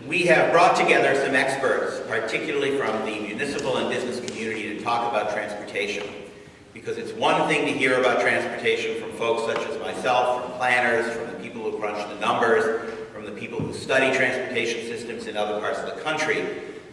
We have brought together some experts, particularly from the municipal and business community, to talk about transportation. Because it's one thing to hear about transportation from folks such as myself, from planners, from the people who crunch the numbers, from the people who study transportation systems in other parts of the country,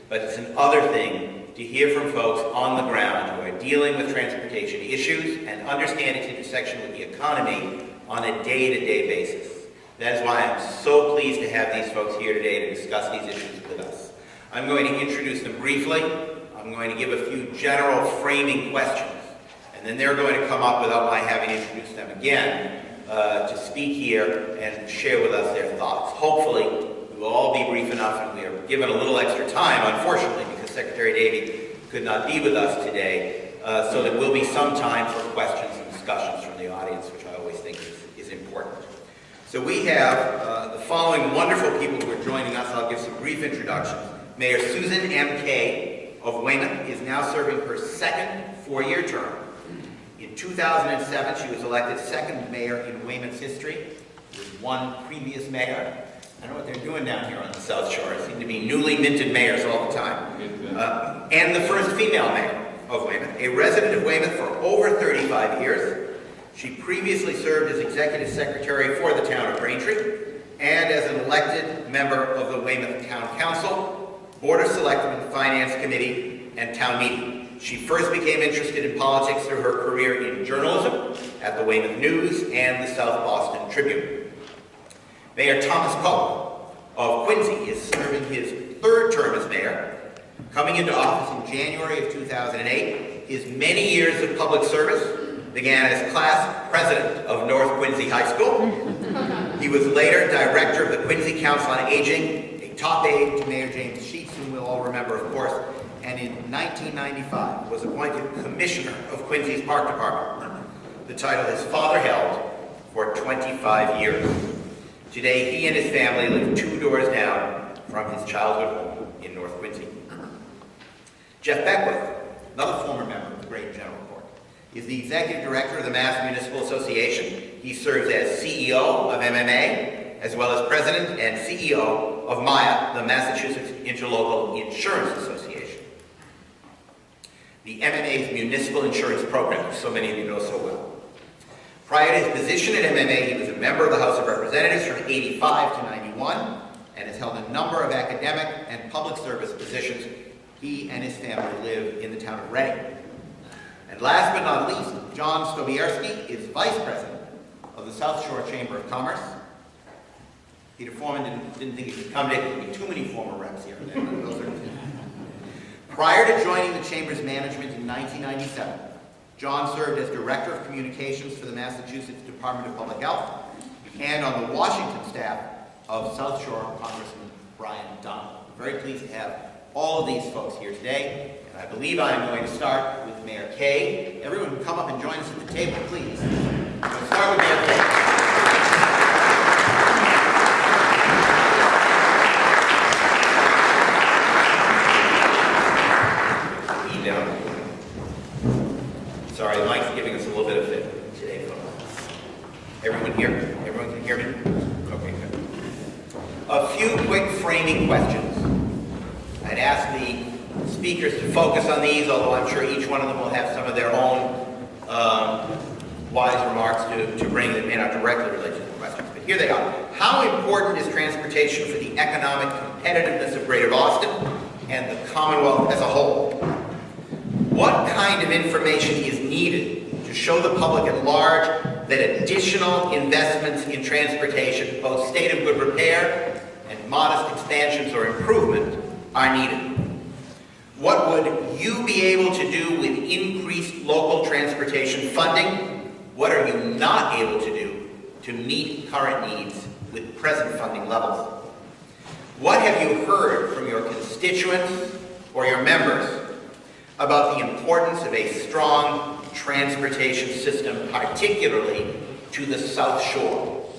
but it's another thing to hear from folks on the ground who are dealing with transportation issues and understand its intersection with the economy on a day-to-day basis. That is why I'm so pleased to have these folks here today to discuss these issues with us. I'm going to introduce them briefly. I'm going to give a few general framing questions, and then they're going to come up without my having introduced them again to speak here and share with us their thoughts. Hopefully, we will all be brief enough, and we are given a little extra time, unfortunately, because Secretary Davey could not be with us today, so there will be some time for questions and discussions from the audience, which I always think is important. So we have the following wonderful people who are joining us. I'll give some brief introductions. Mayor Susan M. Kay of Weymouth is now serving her second four-year term. In 2007, she was elected second mayor in Weymouth's history, with one previous mayor. I don't know what they're doing down here on the South Shore. It seems to be newly minted mayors all the time. And the first female mayor of Weymouth, a resident of Weymouth for over 35 years. She previously served as executive secretary for the town of Braintree and as an elected member of the Weymouth Town Council, Board of Selectmen, Finance Committee, and Town Meeting. She first became interested in politics through her career in journalism at the Weymouth News and the South Boston Tribune. Mayor Thomas Coe of Quincy is serving his third term as mayor, coming into office in January of 2008. His many years of public service began as class president of North Quincy High School. He was later director of the Quincy Council on Aging, a top aide to Mayor James Sheets, whom we'll all remember, of course, and in 1995 was appointed commissioner of Quincy's Park Department, the title his father held for 25 years. Today, he and his family live 2 doors down from his childhood home in North Quincy. Jeff Beckwith, another former member of the Great General Court, is the executive director of the Mass Municipal Association. He serves as CEO of MMA, as well as president and CEO of MAIA, the Massachusetts Interlocal Insurance Association. The MMA's municipal insurance program, so many of you know so well. Prior to his position at MMA, he was a member of the House of Representatives from 85 to 91 and has held a number of academic and public service positions. He and his family live in the town of Reading. And last but not least, John Stobierski is vice president of the South Shore Chamber of Commerce. Peter Foreman didn't think he could come today because there would be too many former reps here. Prior to joining the Chamber's management in 1997, John served as Director of Communications for the Massachusetts Department of Public Health and on the Washington staff of South Shore Congressman Brian Dunn. I'm very pleased to have all of these folks here today, and I believe I'm going to start with Mayor Kay. Everyone come up and join us at the table, please. I'm going to start with Mayor Kay. Sorry, the mic's giving us a little bit of fit today, folks. Everyone here? Everyone can hear me? Okay, good. A few quick framing questions. I'd ask the speakers to focus on these, although I'm sure each one of them will have some of their own wise remarks to bring that may not directly relate to the questions. But here they are. How important is transportation for the economic competitiveness of Greater Boston and the Commonwealth as a whole? What kind of information is needed to show the public at large that additional investments in transportation, both state of good repair and modest expansions or improvement, are needed? What would you be able to do with increased local transportation funding? What are you not able to do to meet current needs with present funding levels? What have you heard from your constituents or your members about the importance of a strong transportation system, particularly to the South Shore?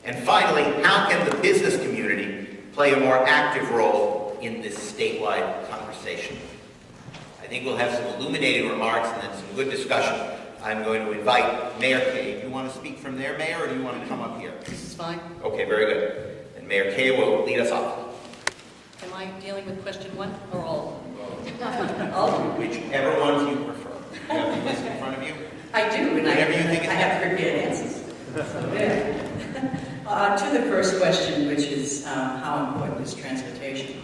And finally, how can the business community play a more active role in this statewide conversation? I think we'll have some illuminating remarks and then some good discussion. I'm going to invite Mayor Kay. Do you want to speak from there, Mayor, or do you want to come up here? This is fine. Okay, very good. And Mayor Kay will lead us off. Am I dealing with question one or all? All? Whichever ones you prefer. You have the list in front of you? I do, and Whatever you think is I have prepared answers. So there. To the first question, which is how important is transportation?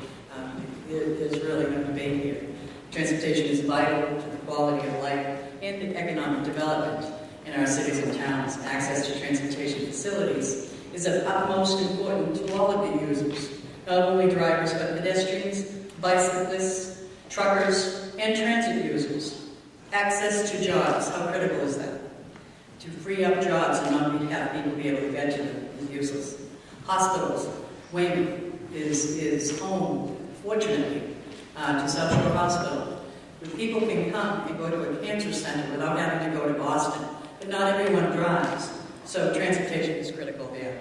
There's really no debate here. Transportation is vital to the quality of life and the economic development in our cities and towns. Access to transportation facilities is of utmost importance to all of the users, not only drivers but pedestrians, bicyclists, truckers, and transit users. Access to jobs, how critical is that? To free up jobs and not have people be able to get to them is useless. Hospitals, Weymouth is home, fortunately, to South Shore Hospital. Where people can come and go to a cancer center without having to go to Boston, but not everyone drives, so transportation is critical there.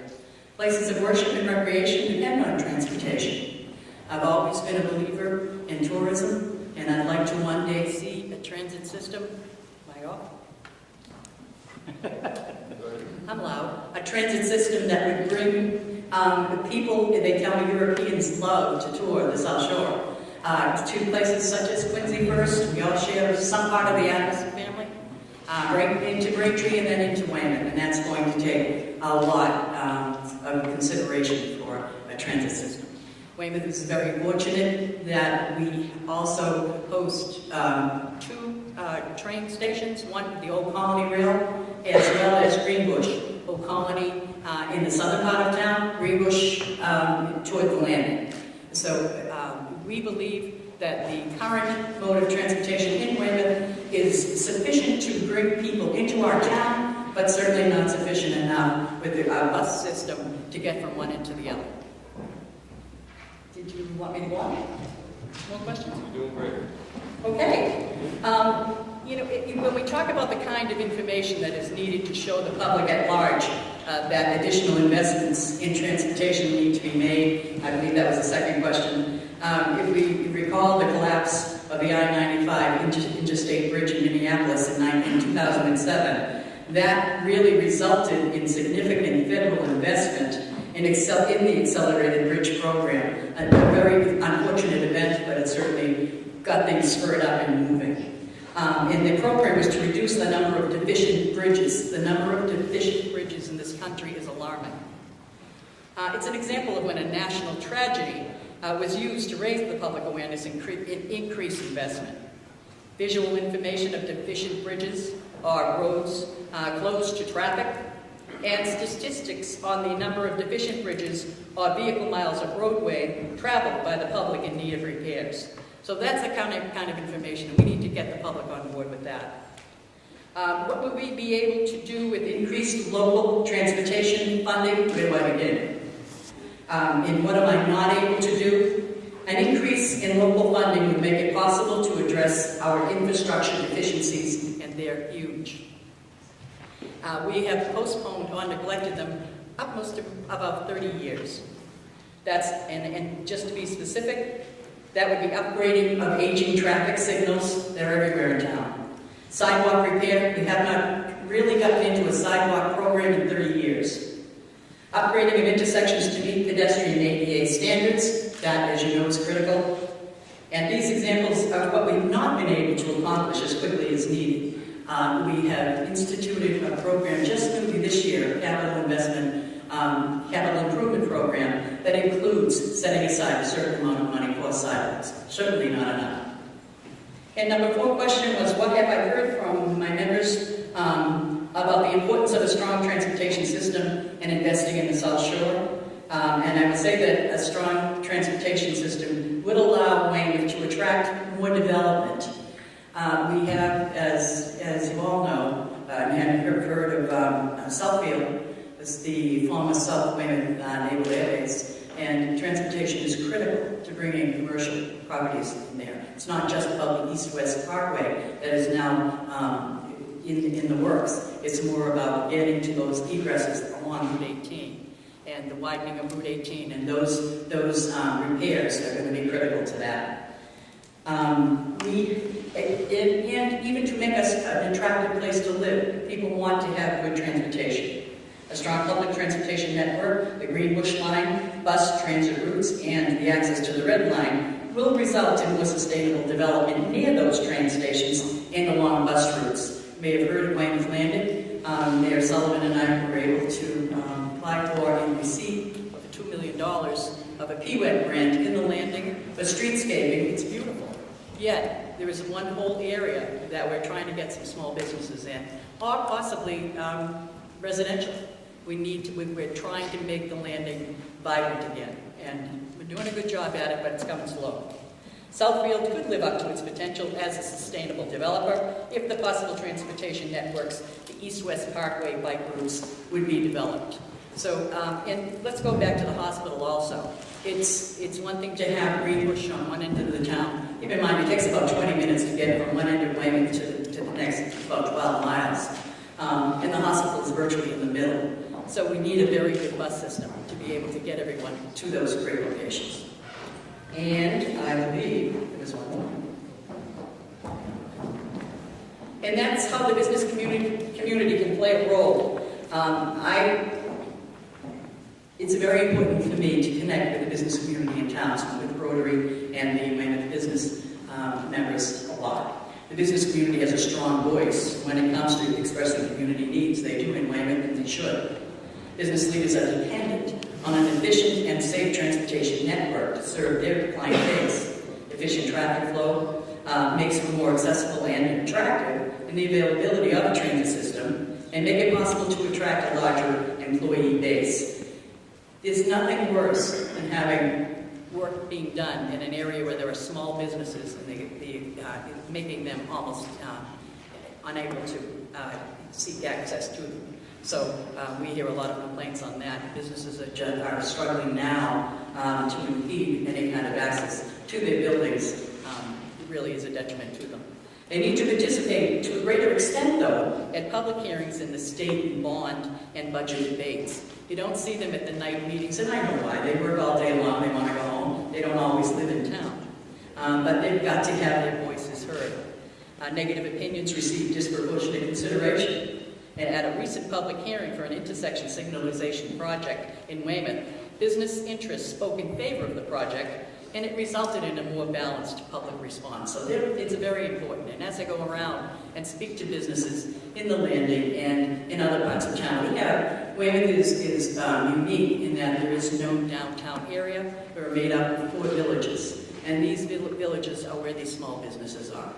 Places of worship and recreation depend on transportation. I've always been a believer in tourism, and I'd like to one day see a transit system. Am I off? I'm loud. A transit system that would bring people, they tell me Europeans love to tour the South Shore, to places such as Quincy first. We all share some part of the Adams family, right into Braintree and then into Weymouth, and that's going to take a lot of consideration for a transit system. Weymouth is very fortunate that we also host two train stations, one the Old Colony Rail, as well as Greenbush. Old Colony in the southern part of town, Greenbush toward the landing. So we believe that the current mode of transportation in Weymouth is sufficient to bring people into our town, but certainly not sufficient enough with our bus system to get from one end to the other. Did you want me to go on? More questions? You're doing great. Okay. When we talk about the kind of information that is needed to show the public at large that additional investments in transportation need to be made, I believe that was the second question. If we recall the collapse of the I-95 interstate bridge in Minneapolis in 2007, that really resulted in significant federal investment in the Accelerated Bridge Program. A very unfortunate event, but it certainly got things spurred up and moving. And the program was to reduce the number of deficient bridges. The number of deficient bridges in this country is alarming. It's an example of when a national tragedy was used to raise the public awareness and increase investment. Visual information of deficient bridges or roads closed to traffic, and statistics on the number of deficient bridges or vehicle miles of roadway traveled by the public in need of repairs. So that's the kind of information, and we need to get the public on board with that. What would we be able to do with increased local transportation funding? Where do I begin? And what am I not able to do? An increase in local funding would make it possible to address our infrastructure deficiencies, and they're huge. We have postponed or neglected them upmost of about 30 years. And just to be specific, that would be upgrading of aging traffic signals. They're everywhere in town. Sidewalk repair, we have not really gotten into a sidewalk program in 30 years. Upgrading of intersections to meet pedestrian ADA standards, that, as you know, is critical. And these examples are what we've not been able to accomplish as quickly as needed. We have instituted a program just newly this year, a capital improvement program that includes setting aside a certain amount of money for sidewalks. Certainly not enough. And number 4 question was, what have I heard from my members about the importance of a strong transportation system and investing in the South Shore? And I would say that a strong transportation system would allow Weymouth to attract more development. We have, as you all know, and have heard of Southfield, as the former South Weymouth Naval Air Base, and transportation is critical to bringing commercial properties in there. It's not just about the East-West Parkway that is now in the works. It's more about getting to those egresses along Route 18 and the widening of Route 18, and those repairs are going to be critical to that. And even to make us an attractive place to live, people want to have good transportation. A strong public transportation network, the Green Bush Line, bus transit routes, and the access to the Red Line will result in more sustainable development near those train stations and along bus routes. You may have heard of Weymouth Landing. Mayor Sullivan and I were able to apply for and receive over $2 million of a PWED grant in the landing for streetscaping. It's beautiful. Yet, there is one whole area that we're trying to get some small businesses in, or possibly residential. We're trying to make the landing vibrant again, and we're doing a good job at it, but it's coming slow. Southfield could live up to its potential as a sustainable developer if the possible transportation networks, the East-West Parkway bike routes, would be developed. So, and let's go back to the hospital also. It's one thing to have Green Bush on one end of the town. Keep in mind, it takes about 20 minutes to get from one end of Weymouth to the next, about 12 miles. And the hospital is virtually in the middle. So we need a very good bus system to be able to get everyone to those great locations. And I believe there was one more. And that's how the business community can play a role. It's very important for me to connect with the business community in towns, with Rotary and the Weymouth business members a lot. The business community has a strong voice when it comes to expressing community needs. They do in Weymouth, and they should. Business leaders are dependent on an efficient and safe transportation network to serve their client base. Efficient traffic flow makes it more accessible and attractive in the availability of a transit system and make it possible to attract a larger employee base. There's nothing worse than having work being done in an area where there are small businesses and making them almost unable to seek access to them. So we hear a lot of complaints on that. Businesses are struggling now to impede any kind of access to their buildings. It really is a detriment to them. They need to participate to a greater extent, though, at public hearings in the state and bond and budget debates. You don't see them at the night meetings, and I know why. They work all day long, they want to go home. They don't always live in town. But they've got to have their voices heard. Negative opinions receive disproportionate consideration. And at a recent public hearing for an intersection signalization project in Weymouth, business interests spoke in favor of the project, and it resulted in a more balanced public response. So it's very important. And as I go around and speak to businesses in the landing and in other parts of town, Weymouth is unique in that there is no downtown area. We're made up of 4 villages, and these villages are where these small businesses are.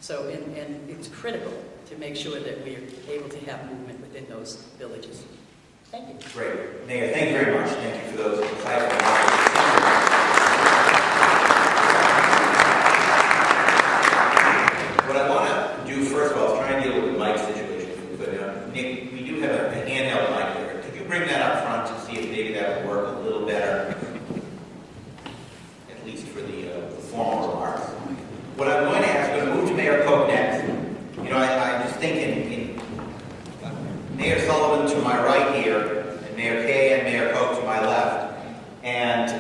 So, and it's critical to make sure that we are able to have movement within those villages. Thank you. Great. Mayor, thank you very much. Thank you for those insightful remarks. What I want to do, first of all, is try and deal with the mic situation, if we could. Nick, we do have a handheld mic there. Could you bring that up front to see if maybe that would work a little better, at least for the formal remarks? What I'm going to ask, I'm going to move to Mayor Koch next. You know, I just think in Mayor Sullivan to my right here, and Mayor Kay and Mayor Koch to my left, and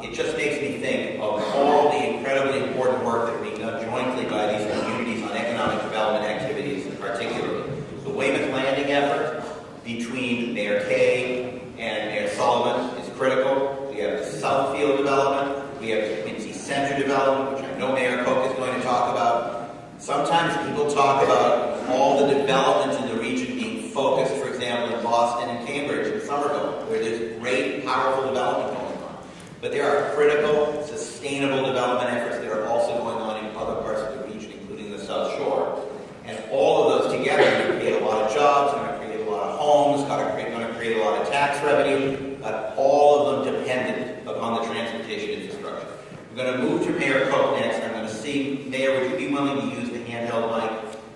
it just makes me think of all the incredibly important work that are being done jointly by these communities on economic development activities, particularly the Weymouth Landing effort between Mayor Kay and Mayor Sullivan is critical. We have the Southfield development, we have the Quincy Center development, which I know Mayor Koch is going to talk about. Sometimes people talk about all the development in the region being focused, for example, in Boston and Cambridge and Somerville, where there's great, powerful development going on. But there are critical, sustainable development efforts that are also going on in other parts of the region, including the South Shore. And all of those together are going to create a lot of jobs, going to create a lot of homes, going to create a lot of tax revenue, but all of them dependent upon the transportation infrastructure. I'm going to move to Mayor Koch next. I'm going to see, Mayor, would you be willing to use the handheld mic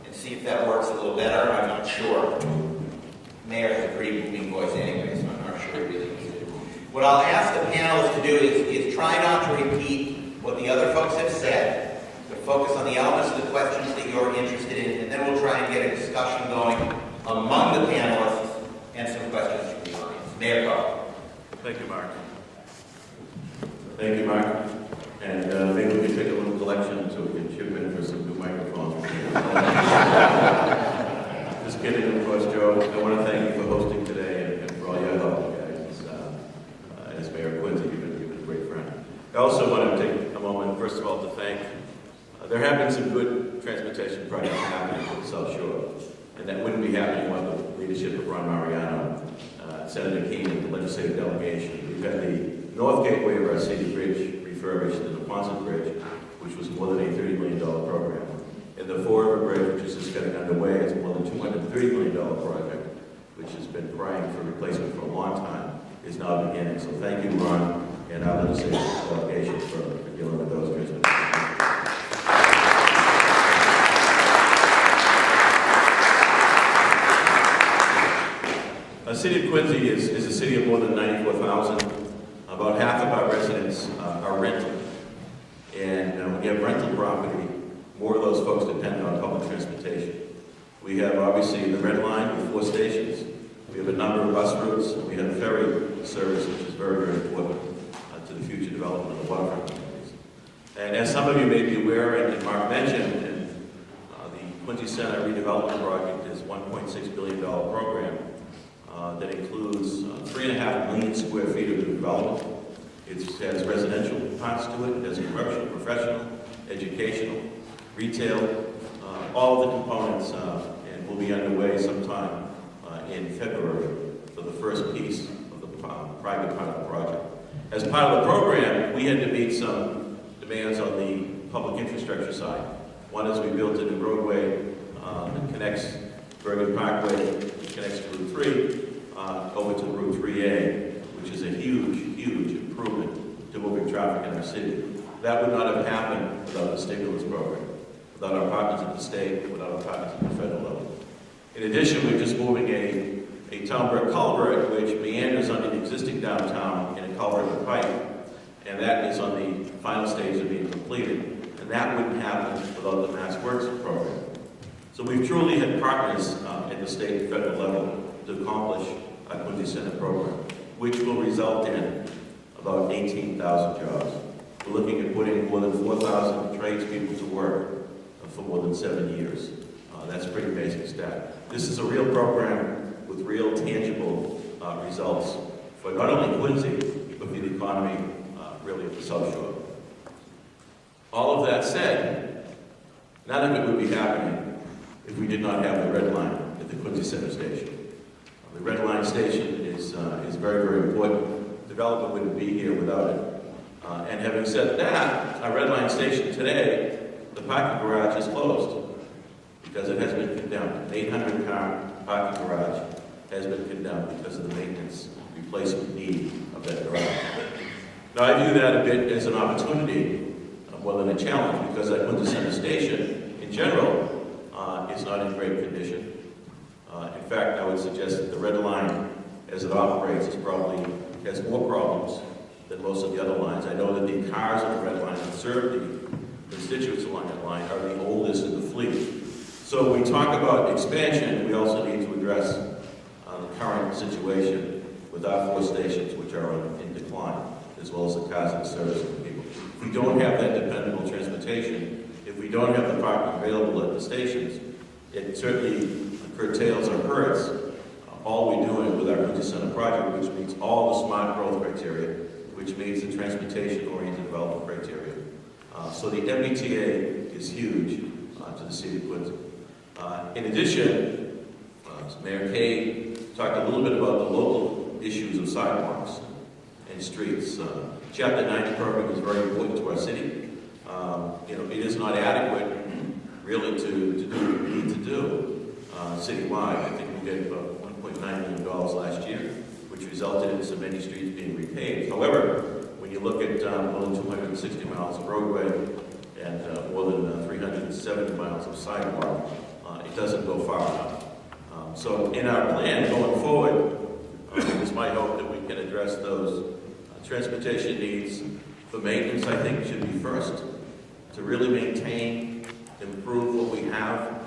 and see if that works a little better? I'm not sure. Mayor has a pretty booming voice anyway, so I'm not sure he really needs it. What I'll ask the panelists to do is try not to repeat what the other folks have said, but focus on the elements of the questions that you're interested in, and then we'll try and get a discussion going among the panelists and some questions from the audience. Mayor Koch. Thank you, Mark. Thank you, Mark. And maybe we can take a little collection so we can chip in for some new microphones. Just kidding, of course, Joe. I want to thank you for hosting today. I also want to take a moment, first of all, to thank, there have been some good transportation projects happening for the South Shore, and that wouldn't be happening without the leadership of Ron Mariano, Senator Keene, and the legislative delegation. We've had the North Gateway of our city bridge refurbished, and the Quonset Bridge, which was more than a $30 million program. And the Fall River Bridge, which is just getting underway, is more than $230 million project, which has been crying for replacement for a long time, is now beginning. So thank you, Ron, and our legislative delegation for dealing with those transportation. The city of Quincy is a city of more than 94,000. About half of our residents are rental. And when you have rental property, more of those folks depend on public transportation. We have obviously the Red Line with 4 stations. We have a number of bus routes, and we have ferry service, which is very, very important to the future development of the waterfront communities. And as some of you may be aware, and Mark mentioned, the Quincy Center redevelopment project is a $1.6 billion program that includes 3.5 million square feet of new development. It has residential parts to it, it has commercial, professional, educational, retail, all of the components, and will be underway sometime in February for the first piece of the private part of the project. As part of the program, we had to meet some demands on the public infrastructure side. One is we built a new roadway that connects Bergen Parkway, connects to Route 3, over to Route 3A, which is a huge, huge improvement to moving traffic in our city. That would not have happened without the stimulus program, without our partners at the state, without our partners at the federal level. In addition, we're just moving a town brick culvert which meanders under the existing downtown in a culvert with pipe, and that is on the final stage of being completed. And that wouldn't happen without the Mass Works program. So we've truly had partners at the state and federal level to accomplish our Quincy Center program, which will result in about 18,000 jobs. We're looking at putting more than 4,000 tradespeople to work for more than 7 years. That's a pretty basic stat. This is a real program with real tangible results for not only Quincy, but for the economy really of the South Shore. All of that said, none of it would be happening if we did not have the Red Line at the Quincy Center station. The Red Line station is very, very important. Development wouldn't be here without it. And having said that, our Red Line station today, the parking garage is closed because it has been condemned. An 800-car parking garage has been condemned because of the maintenance replacement need of that garage. Now, I view that a bit as an opportunity more than a challenge, because that Quincy Center station, in general, is not in great condition. In fact, I would suggest that the Red Line, as it operates, has more problems than most of the other lines. I know that the cars on the Red Line that serve the constituents along that line are the oldest in the fleet. So when we talk about expansion, we also need to address the current situation with our 4 stations, which are in decline, as well as the cars that service the people. If we don't have that dependable transportation, if we don't have the parking available at the stations, it certainly curtails or hurts all we're doing with our Quincy Center project, which meets all the smart growth criteria, which meets the transportation-oriented development criteria. So the MBTA is huge to the city of Quincy. In addition, Mayor Kay talked a little bit about the local issues of sidewalks and streets. Chapter 90 program is very important to our city. It is not adequate, really, to do what we need to do citywide. I think we gave about $1.9 million last year, which resulted in so many streets being repaved. However, when you look at more than 260 miles of roadway and more than 370 miles of sidewalk, it doesn't go far enough. So in our plan going forward, it's my hope that we can address those transportation needs. The maintenance, I think, should be first, to really maintain, improve what we have.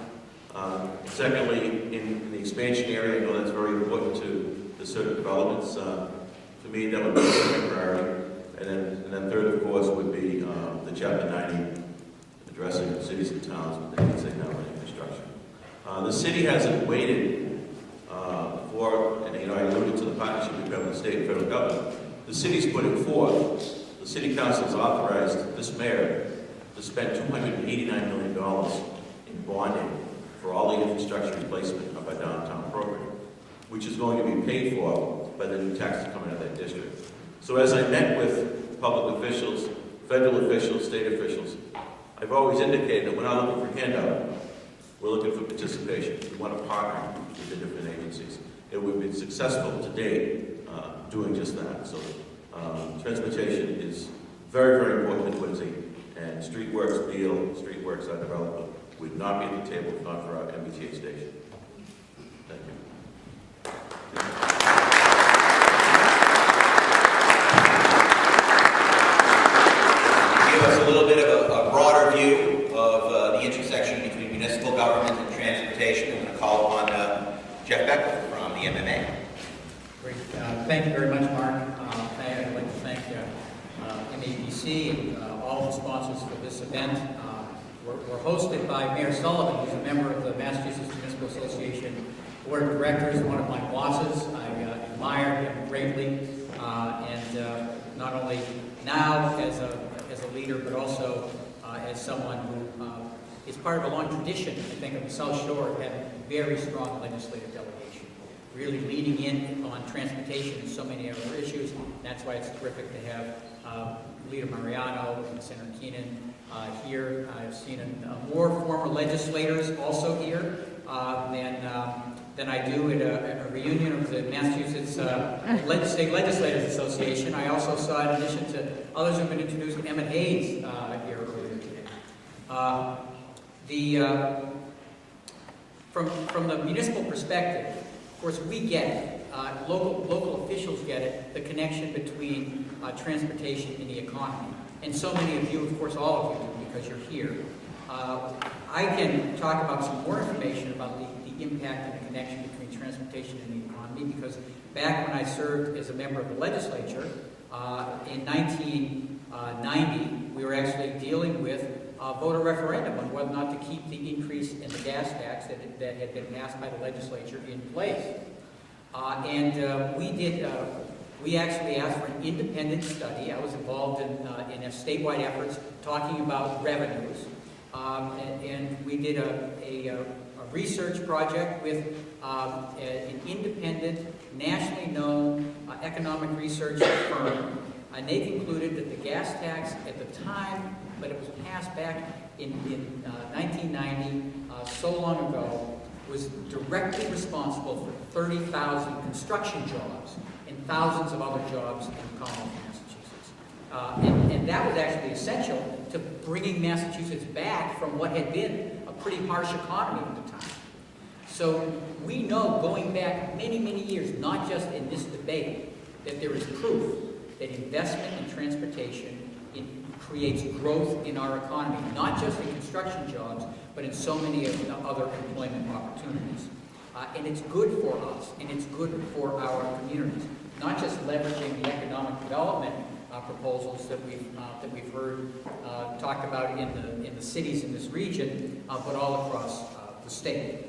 Secondly, in the expansion area, I know that's very important to certain developments. To me, that would be a second priority. And then third, of course, would be the Chapter 90, addressing cities and towns with the needs they have in infrastructure. The city hasn't waited for, and I alluded to the partnership between the state and federal government. The city's putting forth the City Council has authorized this mayor to spend $289 million in bonding for all the infrastructure replacement of our downtown program, which is going to be paid for by the new taxes coming out of that district. So as I met with public officials, federal officials, state officials, I've always indicated that we're not looking for handout. We're looking for participation. We want to partner with the different agencies. And we've been successful to date doing just that. So transportation is very, very important in Quincy. And Streetworks deal, Streetworks, our developer, would not be at the table if not for our MBTA station. Thank you. Give us a little bit of a broader view of the intersection between municipal government and transportation. I'm going to call upon Jeff Becker from the MMA. Great. Thank you very much, Mark. I'd like to thank MAPC and all the sponsors for this event. We're hosted by Mayor Sullivan, who's a member of the Massachusetts Municipal Association Board of Directors, one of my bosses. I admire him greatly, and not only now as a leader, but also as someone who is part of a long tradition, I think, of the South Shore of having very strong legislative delegation, really leading in on transportation and so many other issues. That's why it's terrific to have Leader Mariano and Senator Keenan here. I've seen more former legislators also here than I do at a reunion of the Massachusetts State Legislators Association. I also saw, in addition to others who've been introduced, Emmett Hayes here earlier today. From the municipal perspective, of course, we get it. Local officials get it, the connection between transportation and the economy. And so many of you, of course, all of you do, because you're here. I can talk about some more information about the impact and the connection between transportation and the economy, because back when I served as a member of the legislature, in 1990, we were actually dealing with a voter referendum on whether or not to keep the increase in the gas tax that had been passed by the legislature in place. We actually asked for an independent study. I was involved in a statewide efforts talking about revenues. And we did a research project with an independent, nationally known economic research firm. And they concluded that the gas tax at the time, but it was passed back in 1990, so long ago, was directly responsible for 30,000 construction jobs and thousands of other jobs in Commonwealth, Massachusetts. And that was actually essential to bringing Massachusetts back from what had been a pretty harsh economy at the time. So we know, going back many, many years, not just in this debate, that there is proof that investment in transportation creates growth in our economy, not just in construction jobs, but in so many other employment opportunities. And it's good for us, and it's good for our communities, not just leveraging the economic development proposals that we've heard talked about in the cities in this region, but all across the state.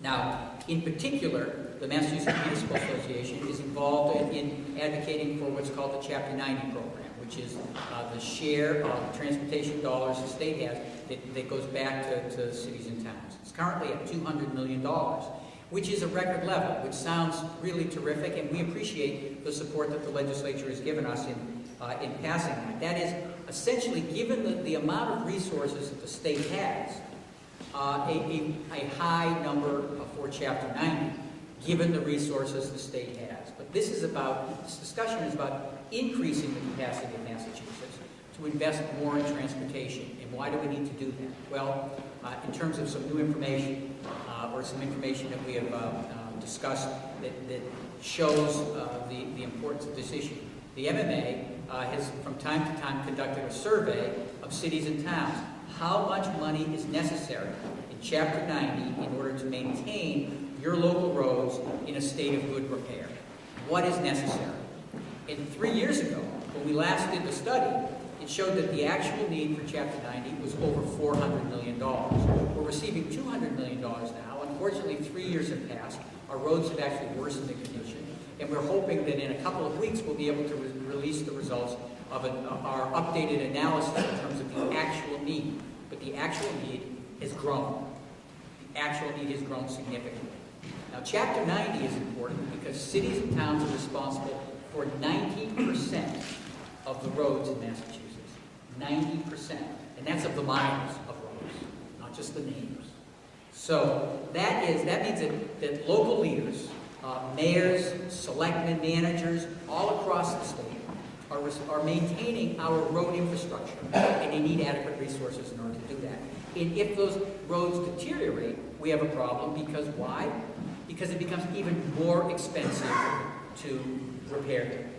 Now, in particular, the Massachusetts Municipal Association is involved in advocating for what's called the Chapter 90 program, which is the share of transportation dollars the state has that goes back to cities and towns. It's currently at $200 million, which is a record level, which sounds really terrific, and we appreciate the support that the legislature has given us in passing that. That is essentially, given the amount of resources that the state has, a high number for Chapter 90, given the resources the state has. But this discussion is about increasing the capacity of Massachusetts to invest more in transportation. And why do we need to do that? Well, in terms of some new information, or some information that we have discussed that shows the importance of this issue. The MMA has from time to time conducted a survey of cities and towns. How much money is necessary in Chapter 90 in order to maintain your local roads in a state of good repair? What is necessary? And 3 years ago, when we last did the study, it showed that the actual need for Chapter 90 was over $400 million. We're receiving $200 million now. Unfortunately, 3 years have passed. Our roads have actually worsened in condition. And we're hoping that in a couple of weeks we'll be able to release the results of our updated analysis in terms of the actual need. But the actual need has grown. The actual need has grown significantly. Now, Chapter 90 is important because cities and towns are responsible for 90% of the roads in Massachusetts. 90%. And that's of the miles of roads, not just the names. So that means that local leaders, mayors, selectmen, managers, all across the state are maintaining our road infrastructure, and they need adequate resources in order to do that. And if those roads deteriorate, we have a problem because why? Because it becomes even more expensive to repair them.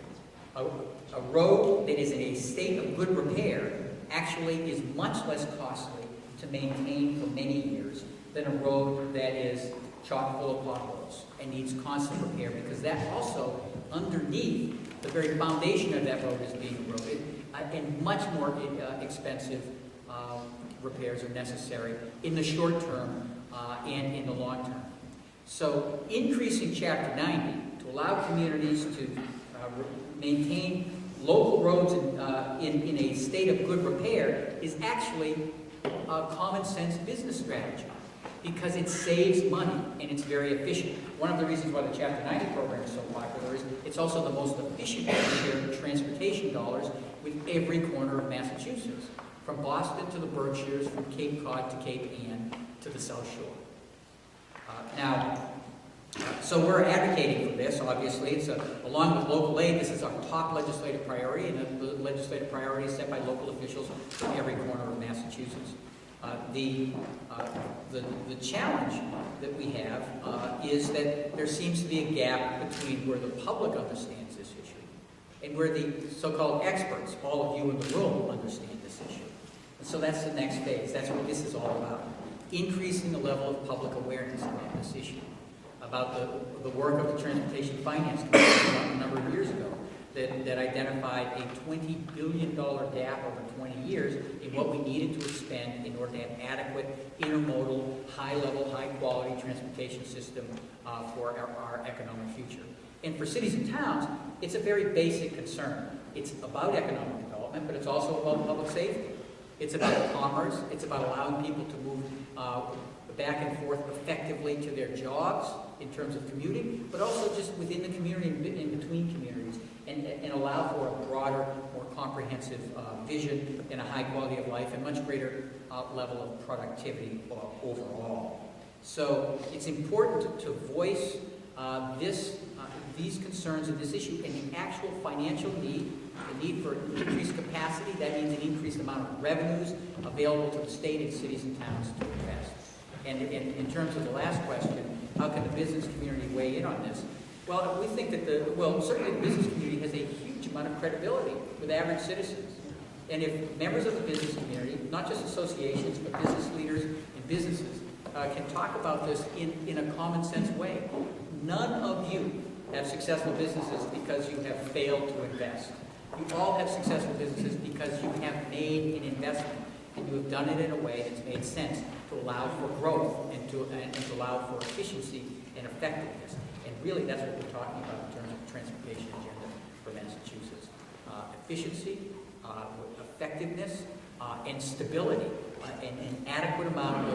A road that is in a state of good repair actually is much less costly to maintain for many years than a road that is chock full of potholes and needs constant repair, because that also, underneath, the very foundation of that road is being eroded, and much more expensive repairs are necessary in the short term and in the long term. So increasing Chapter 90 to allow communities to maintain local roads in a state of good repair is actually a common sense business strategy, because it saves money and it's very efficient. One of the reasons why the Chapter 90 program is so popular is it's also the most efficient way to share transportation dollars with every corner of Massachusetts, from Boston to the Berkshires, from Cape Cod to Cape Ann to the South Shore. So we're advocating for this, obviously. It's along with local aid, this is our top legislative priority, and the legislative priority is set by local officials from every corner of Massachusetts. The challenge that we have is that there seems to be a gap between where the public understands this issue and where the so-called experts, all of you in the room, understand this issue. And so that's the next phase. That's what this is all about. Increasing the level of public awareness around this issue, about the work of the Transportation Finance Committee a number of years ago that identified a $20 billion gap over 20 years in what we needed to expend in order to have adequate intermodal, high-level, high-quality transportation system for our economic future. And for cities and towns, it's a very basic concern. It's about economic development, but it's also about public safety. It's about commerce. It's about allowing people to move back and forth effectively to their jobs in terms of commuting, but also just within the community and in between communities, and allow for a broader, more comprehensive vision and a high quality of life and much greater level of productivity overall. So it's important to voice these concerns and this issue and the actual financial need, the need for increased capacity. That means an increased amount of revenues available to the state and cities and towns to invest. And in terms of the last question, how can the business community weigh in on this? Well, we think that certainly the business community has a huge amount of credibility with average citizens. And if members of the business community, not just associations, but business leaders and businesses, can talk about this in a common sense way, none of you have successful businesses because you have failed to invest. You all have successful businesses because you have made an investment, and you have done it in a way that's made sense to allow for growth and to allow for efficiency and effectiveness. And really, that's what we're talking about in terms of the transportation agenda for Massachusetts. Efficiency, effectiveness, and stability, and an adequate amount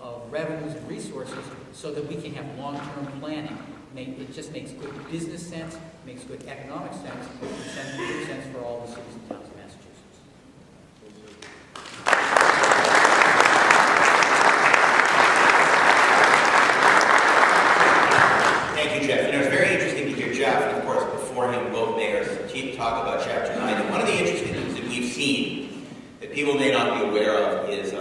of revenues and resources so that we can have long-term planning. It just makes good business sense, makes good economic sense, and good sense for all the cities and towns of Massachusetts. Thank you, Jeff. You know, it's very interesting to hear Jeff, and of course, before him, both mayors, talk about Chapter 9. And one of the interesting things that we've seen that people may not be aware of is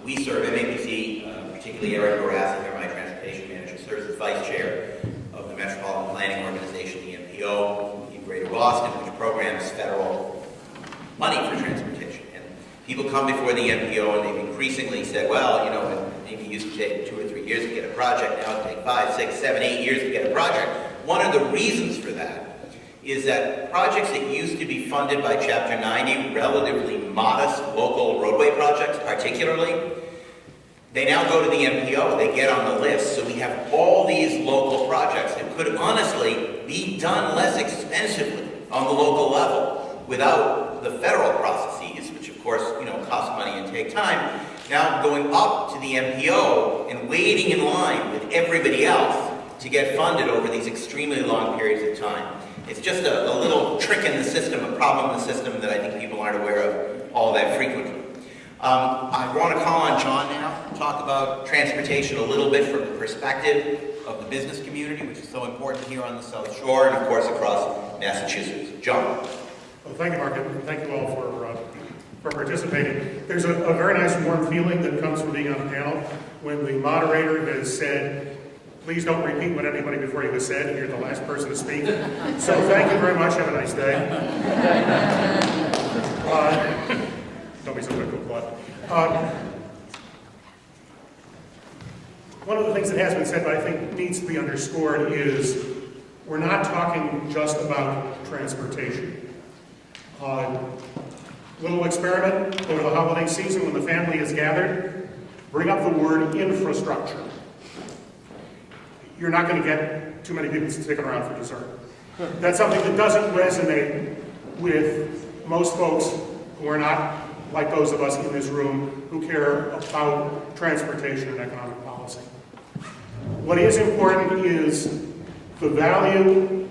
we serve MAPC, particularly Eric Borath, here, my transportation manager, serves as vice chair of the Metropolitan Planning Organization, the MPO, in Greater Boston, which programs federal money for transportation. And people come before the MPO and they've increasingly said, well, you know, it maybe used to take 2 or 3 years to get a project, now it takes 5, 6, 7, 8 years to get a project. One of the reasons for that is that projects that used to be funded by Chapter 90, relatively modest local roadway projects particularly, they now go to the MPO, they get on the list, so we have all these local projects that could honestly be done less expensively on the local level without the federal processes, which of course, cost money and take time, now going up to the MPO and waiting in line with everybody else to get funded over these extremely long periods of time. It's just a little trick in the system, a problem in the system that I think people aren't aware of all that frequently. I want to call on John now to talk about transportation a little bit from the perspective of the business community, which is so important here on the South Shore and, of course, across Massachusetts. John. Well, thank you, Mark, and thank you all for participating. There's a very nice warm feeling that comes from being on the panel when the moderator has said, please don't repeat what anybody before you has said, and you're the last person to speak. So thank you very much. Have a nice day. Don't be so quick to applaud. One of the things that has been said, but I think needs to be underscored, is we're not talking just about transportation. Little experiment over the holiday season when the family is gathered, bring up the word infrastructure. You're not going to get too many people sticking around for dessert. That's something that doesn't resonate with most folks who are not like those of us in this room who care about transportation and economic policy. What is important is the value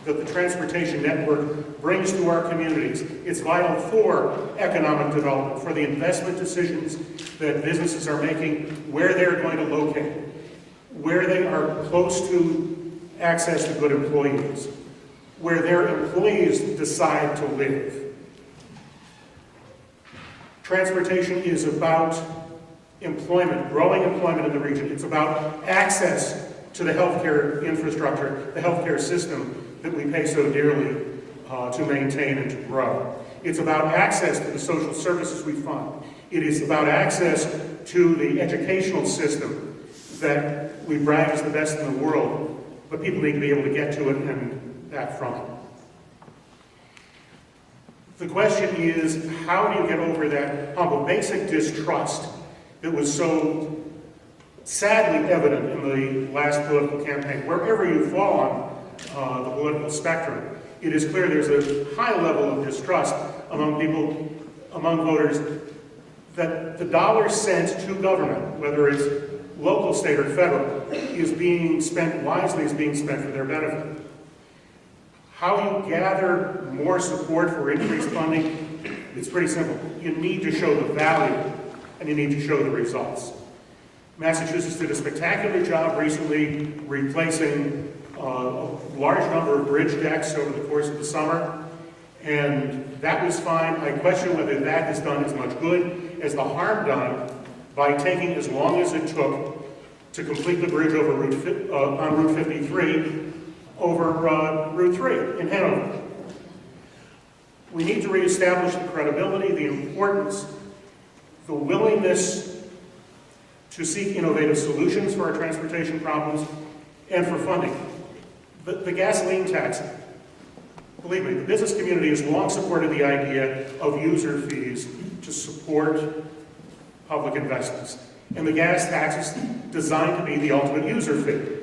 that the transportation network brings to our communities. It's vital for economic development, for the investment decisions that businesses are making, where they're going to locate, where they are close to access to good employees, where their employees decide to live. Transportation is about employment, growing employment in the region. It's about access to the healthcare infrastructure, the healthcare system that we pay so dearly to maintain and to grow. It's about access to the social services we fund. It is about access to the educational system that we brag is the best in the world, but people need to be able to get to it and back from it. The question is, how do you get over that hump of basic distrust that was so sadly evident in the last political campaign? Wherever you fall on the political spectrum, it is clear there's a high level of distrust among people, among voters, that the dollar sent to government, whether it's local, state, or federal, is being spent wisely, is being spent for their benefit. How you gather more support for increased funding, it's pretty simple. You need to show the value, and you need to show the results. Massachusetts did a spectacular job recently replacing a large number of bridge decks over the course of the summer, and that was fine. I question whether that has done as much good as the harm done by taking as long as it took to complete the bridge over on Route 53 over Route 3 in Hanover. We need to reestablish the credibility, the importance, the willingness to seek innovative solutions for our transportation problems and for funding. The gasoline tax, believe me, the business community has long supported the idea of user fees to support public investments. And the gas tax is designed to be the ultimate user fee.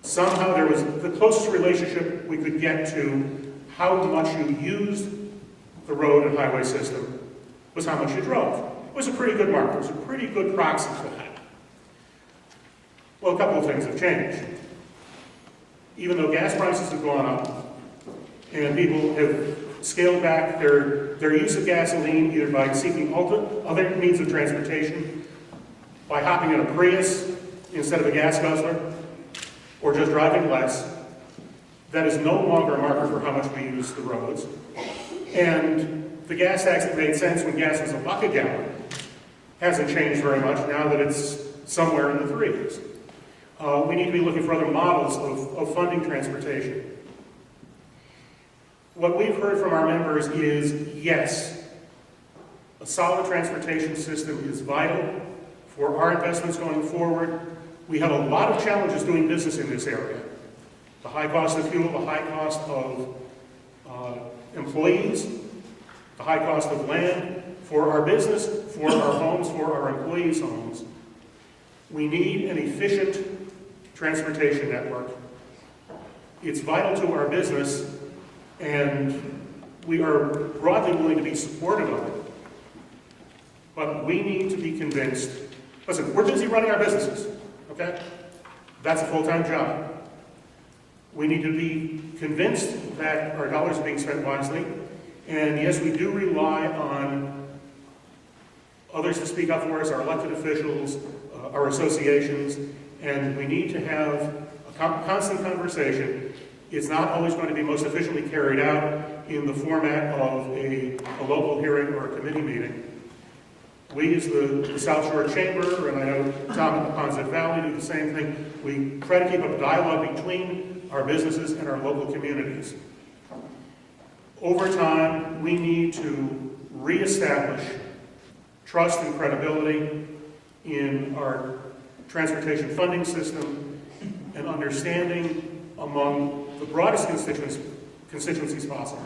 Somehow there was the closest relationship we could get to how much you used the road and highway system was how much you drove. It was a pretty good marker. It was a pretty good proxy for that. Well, a couple of things have changed. Even though gas prices have gone up and people have scaled back their use of gasoline either by seeking other means of transportation, by hopping in a Prius instead of a gas guzzler, or just driving less, that is no longer a marker for how much we use the roads. And the gas tax that made sense when gas was $1 a gallon hasn't changed very much now that it's somewhere in the threes. We need to be looking for other models of funding transportation. What we've heard from our members is, yes, a solid transportation system is vital for our investments going forward. We have a lot of challenges doing business in this area. The high cost of fuel, the high cost of employees, the high cost of land for our business, for our homes, for our employees' homes. We need an efficient transportation network. It's vital to our business, and we are broadly willing to be supportive of it. But we need to be convinced, listen, we're busy running our businesses, okay? That's a full-time job. We need to be convinced that our dollars are being spent wisely. And yes, we do rely on others to speak up for us, our elected officials, our associations, and we need to have a constant conversation. It's not always going to be most efficiently carried out in the format of a local hearing or a committee meeting. We, as the South Shore Chamber, and I know Tom at the Ponset Valley do the same thing, we try to keep up a dialogue between our businesses and our local communities. Over time, we need to reestablish trust and credibility in our transportation funding system and understanding among the broadest constituencies possible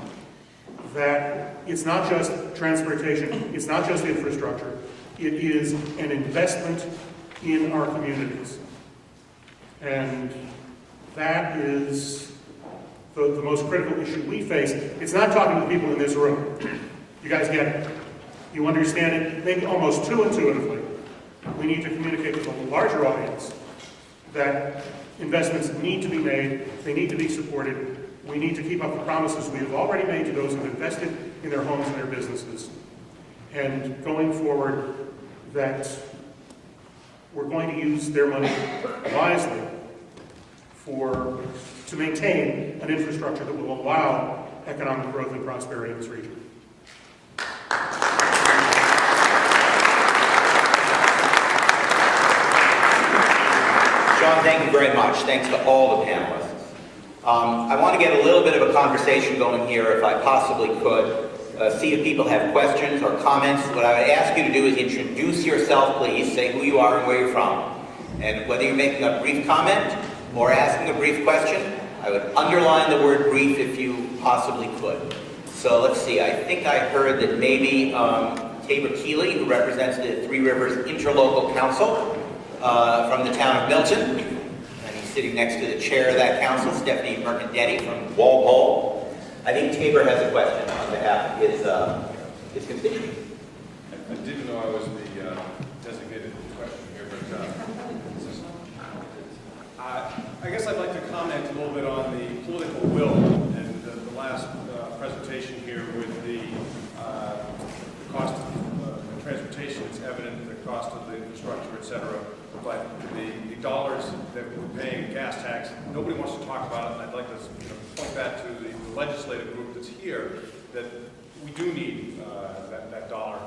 that it's not just transportation, it's not just infrastructure, it is an investment in our communities. And that is the most critical issue we face. It's not talking to the people in this room. You guys get it. You understand it, maybe almost too intuitively. We need to communicate with a larger audience that investments need to be made, they need to be supported. We need to keep up the promises we have already made to those who have invested in their homes and their businesses. And going forward, that we're going to use their money wisely to maintain an infrastructure that will allow economic growth and prosperity in this region. John, thank you very much. Thanks to all the panelists. I want to get a little bit of a conversation going here, if I possibly could. See if people have questions or comments. What I would ask you to do is introduce yourself, please. Say who you are and where you're from. And whether you're making a brief comment or asking a brief question, I would underline the word brief if you possibly could. So let's see. I think I heard that maybe Tabor Keeley, who represents the Three Rivers Interlocal Council from the town of Milton. Sitting next to the chair of that council, Stephanie Mercandetti from Walpole. I think Tabor has a question on behalf of his constituent. I didn't know I was the designated question here, but I guess I'd like to comment a little bit on the political will and the last presentation here with the cost of transportation. It's evident the cost of the infrastructure, et cetera. But the dollars that we're paying gas tax, nobody wants to talk about it, and I'd like to point that to the legislative group that's here, that we do need that dollar,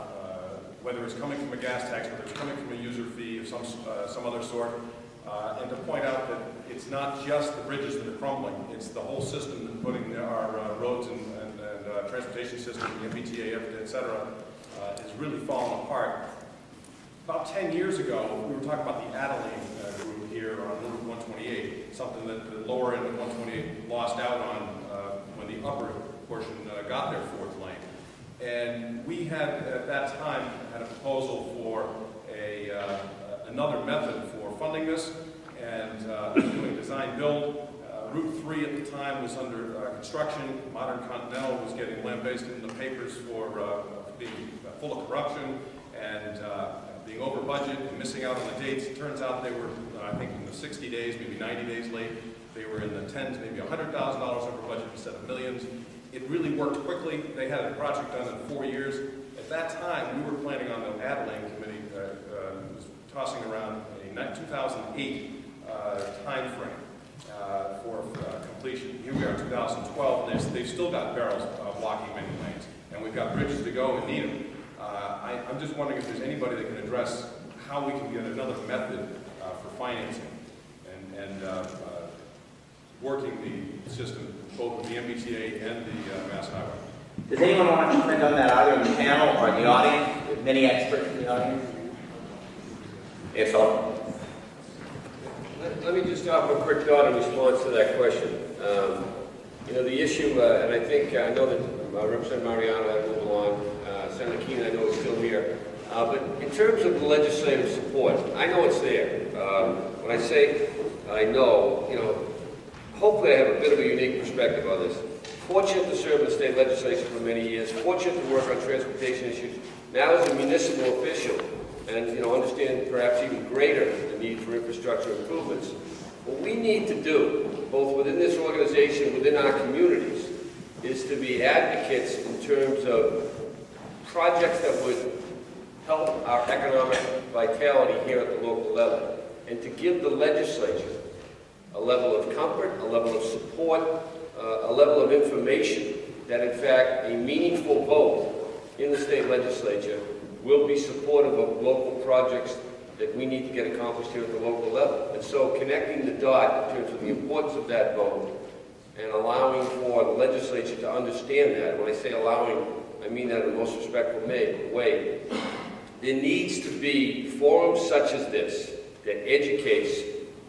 whether it's coming from a gas tax, whether it's coming from a user fee of some other sort, and to point out that it's not just the bridges that are crumbling, it's the whole system that's putting our roads and transportation system, the MBTA, et cetera, is really falling apart. About 10 years ago, we were talking about the Adeline group here on Route 128, something that the lower end of 128 lost out on when the upper portion got their fourth lane. And we had, at that time, had a proposal for another method for funding this, and doing design-build. Route 3 at the time was under construction. Modern Continental was getting lambasted in the papers for being full of corruption and being over budget and missing out on the dates. It turns out they were, I think, in the 60 days, maybe 90 days late. They were in the tens, maybe $100,000 over budget instead of millions. It really worked quickly. They had a project done in 4 years. At that time, we were planning on the Adeline Committee was tossing around a 2008 time frame for completion. Here we are in 2012, and they've still got barrels blocking many lanes. And we've got bridges to go and need them. I'm just wondering if there's anybody that can address how we can get another method for financing and working the system, both with the MBTA and the Mass Highway. Does anyone want to comment on that, either in the panel or in the audience? There's many experts in the audience. Yes, sir. Let me just offer a quick thought in response to that question. The issue, and I think, I know that Representative Mariano had moved along, Senator Keene, I know, is still here. But in terms of the legislative support, I know it's there. When I say I know, hopefully I have a bit of a unique perspective on this. Fortunate to serve in the state legislature for many years, fortunate to work on transportation issues, now as a municipal official, and understand perhaps even greater the need for infrastructure improvements. What we need to do, both within this organization, within our communities, is to be advocates in terms of projects that would help our economic vitality here at the local level, and to give the legislature a level of comfort, a level of support, a level of information that in fact a meaningful vote in the state legislature will be supportive of local projects that we need to get accomplished here at the local level. And so connecting the dot in terms of the importance of that vote and allowing for the legislature to understand that. When I say allowing, I mean that in the most respectful way. There needs to be forums such as this that educates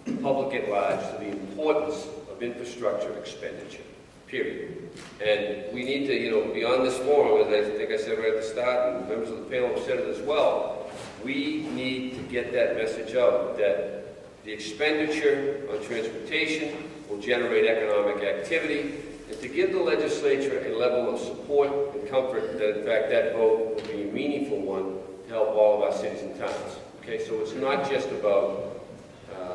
the public at large to the importance of infrastructure expenditure, period. And we need to, beyond this forum, as I think I said right at the start, and members of the panel have said it as well, we need to get that message out that the expenditure on transportation will generate economic activity, and to give the legislature a level of support and comfort that in fact that vote will be a meaningful one to help all of our cities and towns. Okay, so it's not just about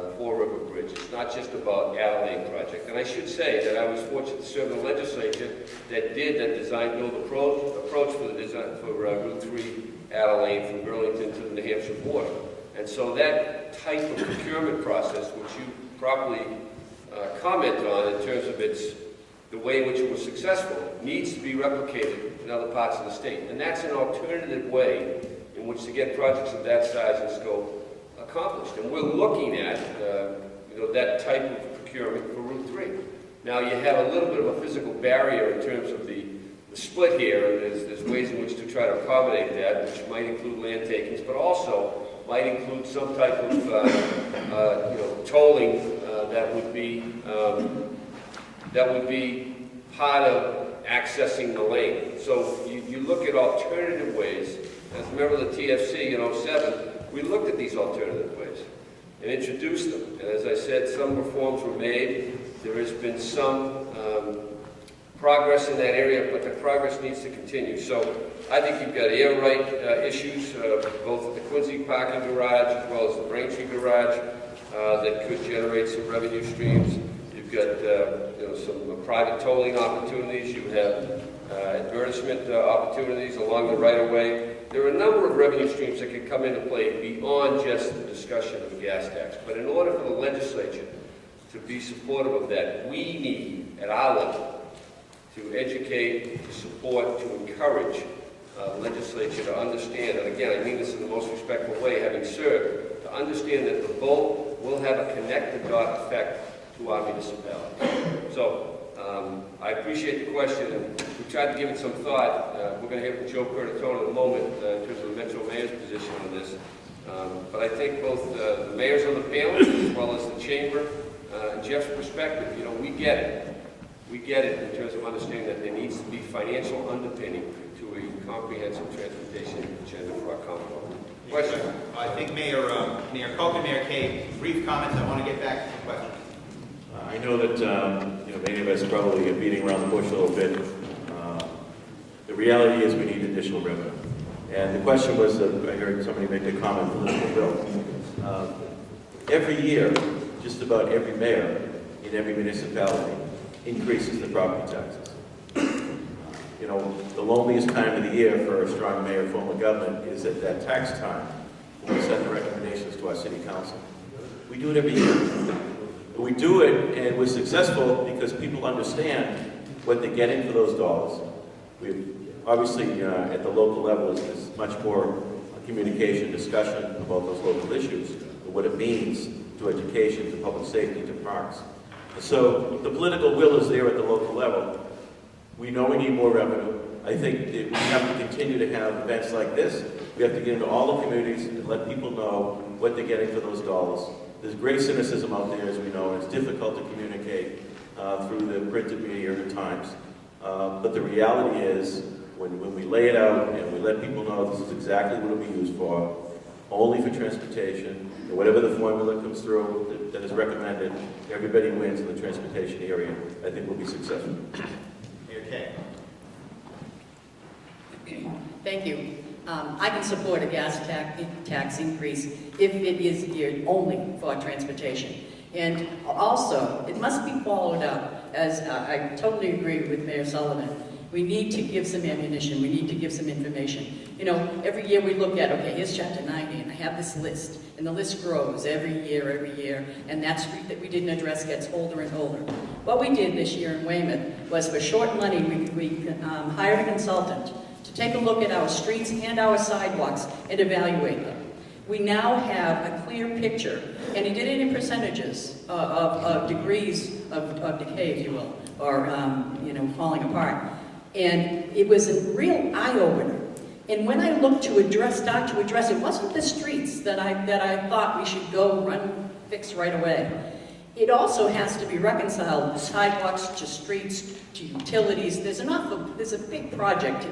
the Four River Bridge. It's not just about Adelaide project. And I should say that I was fortunate to serve in the legislature that did that design-build approach for the design for Route 3 Adelaide from Burlington to the New Hampshire border. And so that type of procurement process, which you properly comment on in terms of the way in which it was successful, needs to be replicated in other parts of the state. And that's an alternative way in which to get projects of that size and scope accomplished. And we're looking at that type of procurement for Route 3. Now you have a little bit of a physical barrier in terms of the split here, and there's ways in which to try to accommodate that, which might include land takings, but also might include some type of tolling that would be part of accessing the lane. So you look at alternative ways. As a member of the TFC in 07, we looked at these alternative ways and introduced them. And as I said, some reforms were made. There has been some progress in that area, but the progress needs to continue. So I think you've got air right issues, both at the Quincy parking garage as well as the Braintree garage, that could generate some revenue streams. You've got some private tolling opportunities. You have advertisement opportunities along the right-of-way. There are a number of revenue streams that can come into play beyond just the discussion of a gas tax. But in order for the legislature to be supportive of that, we need, at our level, to educate, to support, to encourage the legislature to understand, and again, I mean this in the most respectful way, having served, to understand that the vote will have a connected dot effect to our municipality. So, I appreciate the question, and we tried to give it some thought. We're going to hear from Joe Curtatone in a moment in terms of the Metro Mayor's position on this. But I think both the mayors on the panel, as well as the chamber, and Jeff's perspective, we get it. We get it in terms of understanding that there needs to be financial underpinning to a comprehensive transportation agenda for our Commonwealth. Question? I think Mayor Koch and Mayor Kay, brief comments. I want to get back to the question. I know that many of us probably are beating around the bush a little bit. The reality is we need additional revenue. And the question was, I heard somebody make a comment, political bill. Every year, just about every mayor in every municipality increases the property taxes. The loneliest time of the year for a strong mayor form of government is at that tax time when we send the recommendations to our city council. We do it every year. We do it, and we're successful because people understand what they're getting for those dollars. Obviously, at the local level, there's much more communication, discussion about those local issues, and what it means to education, to public safety, to parks. So the political will is there at the local level. We know we need more revenue. I think that we have to continue to have events like this. We have to get into all the communities and let people know what they're getting for those dollars. There's great cynicism out there, as we know, and it's difficult to communicate through the printed media at times. But the reality is, when we lay it out and we let people know this is exactly what it'll be used for, only for transportation, and whatever the formula comes through that is recommended, everybody wins in the transportation area. I think we'll be successful. Okay. Thank you. I can support a gas tax increase if it is geared only for transportation. And also, it must be followed up, as I totally agree with Mayor Sullivan. We need to give some ammunition. We need to give some information. You know, every year we look at, okay, here's Chapter 90, and I have this list, and the list grows every year, and that street that we didn't address gets older and older. What we did this year in Weymouth was, for short money, we hired a consultant to take a look at our streets and our sidewalks and evaluate them. We now have a clear picture, and he did it in percentages of degrees of decay, if you will, or you know, falling apart. And it was a real eye-opener. And when I looked to start to address, it wasn't the streets that I thought we should go fix right away. It also has to be reconciled, sidewalks to streets, to utilities. There's a big project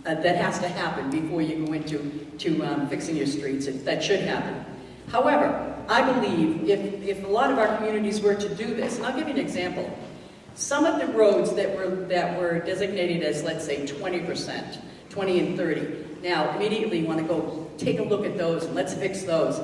that has to happen before you go into fixing your streets. That should happen. However, I believe if a lot of our communities were to do this, and I'll give you an example. Some of the roads that were designated as, let's say, 20%, 20 and 30, now immediately you want to go take a look at those and let's fix those.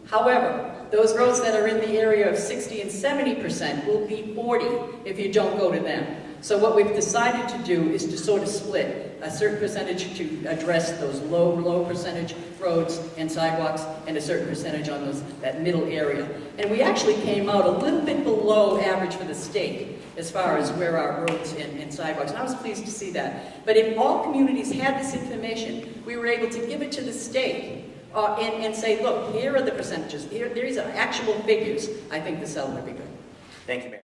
However, those roads that are in the area of 60 and 70% will be 40 if you don't go to them. So what we've decided to do is to sort of split a certain percentage to address those low percentage roads and sidewalks, and a certain percentage on that middle area. And we actually came out a little bit below average for the state as far as where our roads and sidewalks, and I was pleased to see that. But if all communities had this information, we were able to give it to the state and say, look, here are the percentages, these are actual figures. I think the sell would be good. Thank you, Mayor.